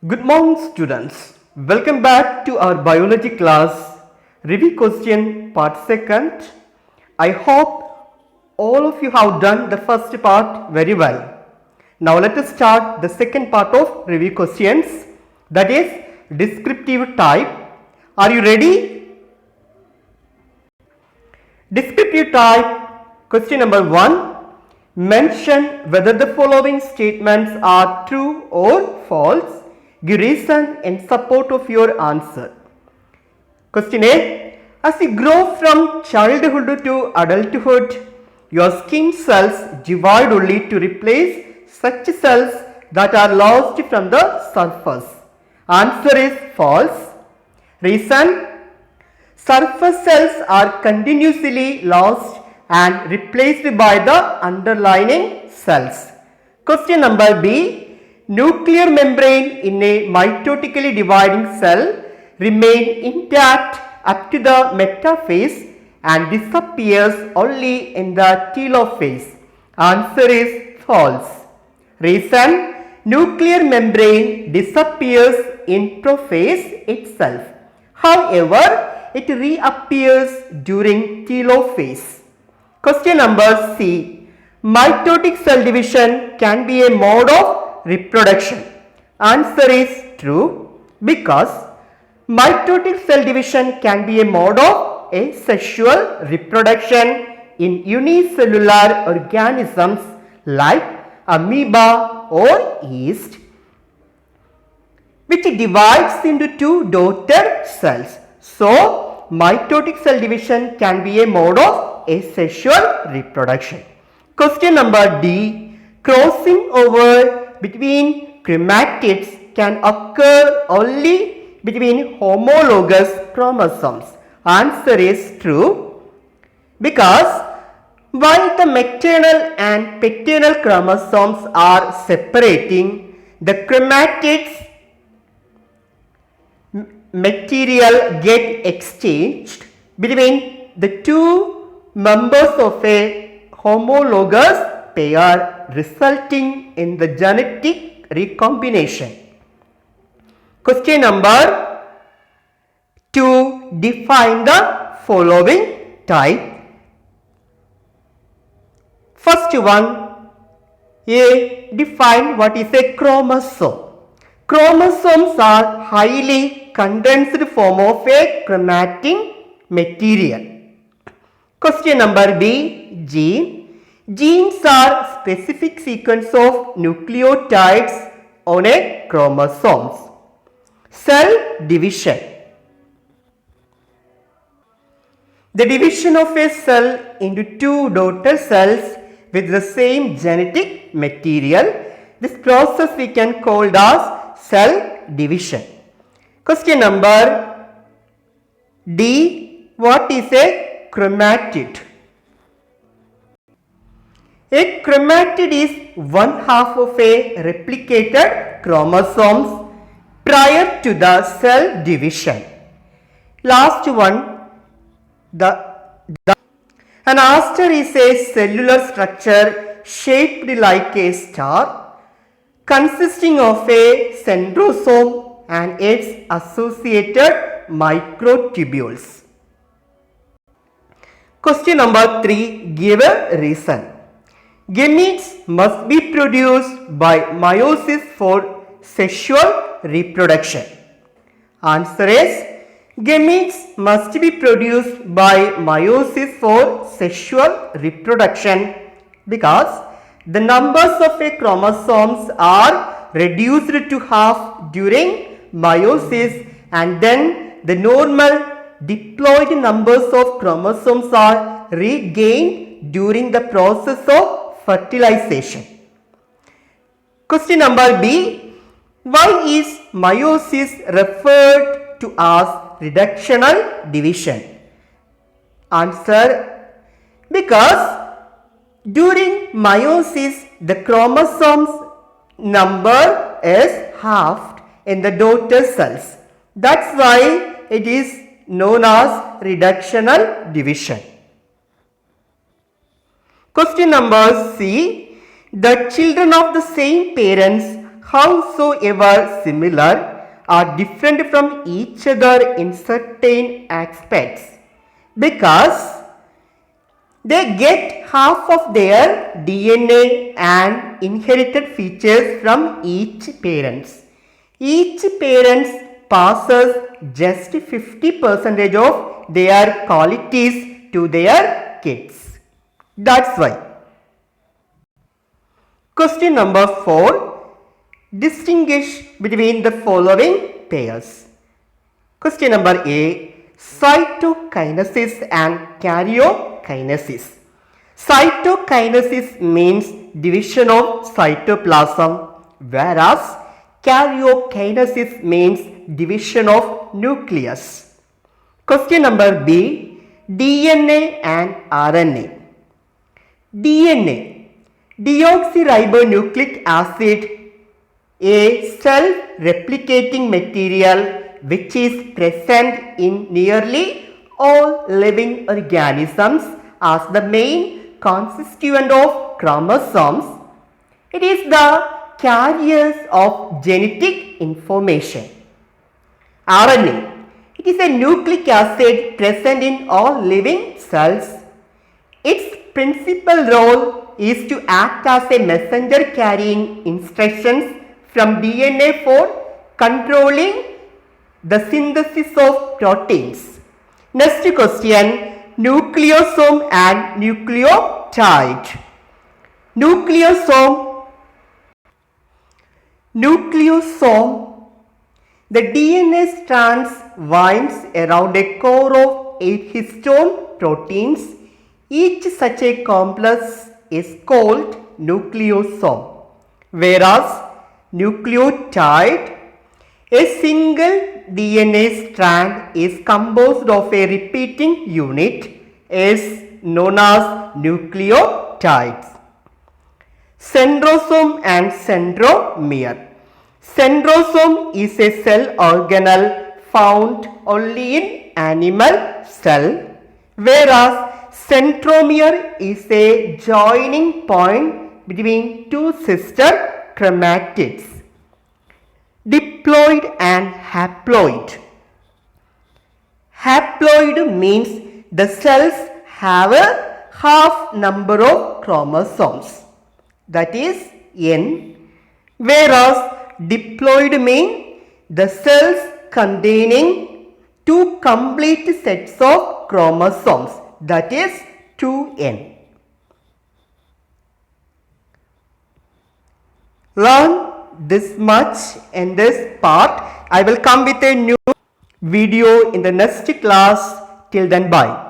Good morning, students. Welcome back to our biology class. Review question part second. I hope all of you have done the first part very well. Now let us start the second part of review questions, that is descriptive type. Are you ready? Descriptive type. Question number 1. Mention whether the following statements are true or false. Give reason in support of your answer. Question A. As you grow from childhood to adulthood, your skin cells divide only to replace such cells that are lost from the surface. Answer is false. Reason: surface cells are continuously lost and replaced by the underlying cells. Question number B. Nuclear membrane in a mitotically dividing cell remain intact up to the metaphase and disappears only in the telophase. Answer is false. Reason: nuclear membrane disappears in prophase itself. However, it reappears during telophase. Question number C. Mitotic cell division can be a mode of reproduction. Answer is true, because mitotic cell division can be a mode of asexual reproduction in unicellular organisms like amoeba or yeast, which divides into two daughter cells. So, mitotic cell division can be a mode of asexual reproduction. Question number D. Crossing over between chromatids can occur only between homologous chromosomes. Answer is true, because while the maternal and paternal chromosomes are separating, the chromatids material get exchanged between the two members of a homologous pair, resulting in the genetic recombination. Question number 2. Define the following type. First one, A. Define what is a chromosome. Chromosomes are highly condensed form of a chromatin material. Question number B. Gene. Genes are specific sequence of nucleotides on a chromosomes. Cell division. The division of a cell into two daughter cells with the same genetic material. This process we can call as cell division. Question number D. What is a chromatid? A chromatid is one half of a replicated chromosomes prior to the cell division. Last one, an aster is a cellular structure shaped like a star, consisting of a centrosome and its associated microtubules. Question number 3. Give a reason. Gametes must be produced by meiosis for sexual reproduction. Answer is gametes must be produced by meiosis for sexual reproduction, because the numbers of a chromosomes are reduced to half during meiosis, and then the normal diploid numbers of chromosomes are regained during the process of fertilization. Question number B. Why is meiosis referred to as reductional division? Answer: because during meiosis the chromosomes number is halved in the daughter cells. That's why it is known as reductional division. Question number C. The children of the same parents howsoever similar, are different from each other in certain aspects because they get half of their DNA and inherited features from each parents. Each parent passes just 50% of their qualities to their kids. That's why. Question number 4. Distinguish between the following pairs. Question number A. Cytokinesis and karyokinesis. Cytokinesis means division of cytoplasm, whereas karyokinesis means division of nucleus. Question number B. DNA and RNA. DNA, deoxyribonucleic acid, a self-replicating material which is present in nearly all living organisms as the main constituent of chromosomes. It is the carriers of genetic information. RNA, it is a nucleic acid present in all living cells. Its principal role is to act as a messenger carrying instructions from DNA for controlling the synthesis of proteins. Next question, nucleosome and nucleotide. Nucleosome, the DNA strands winds around a core of 8 histone proteins. Each such a complex is called nucleosome, whereas nucleotide, a single DNA strand is composed of a repeating unit, is known as nucleotides. Centrosome and centromere. Centrosome is a cell organelle found only in animal cell, whereas centromere is a joining point between two sister chromatids. Diploid and haploid. Haploid means the cells have a half number of chromosomes, that is N, whereas diploid means the cells containing two complete sets of chromosomes, that is 2N. Learn this much in this part. I will come with a new video in the next class. Till then, bye.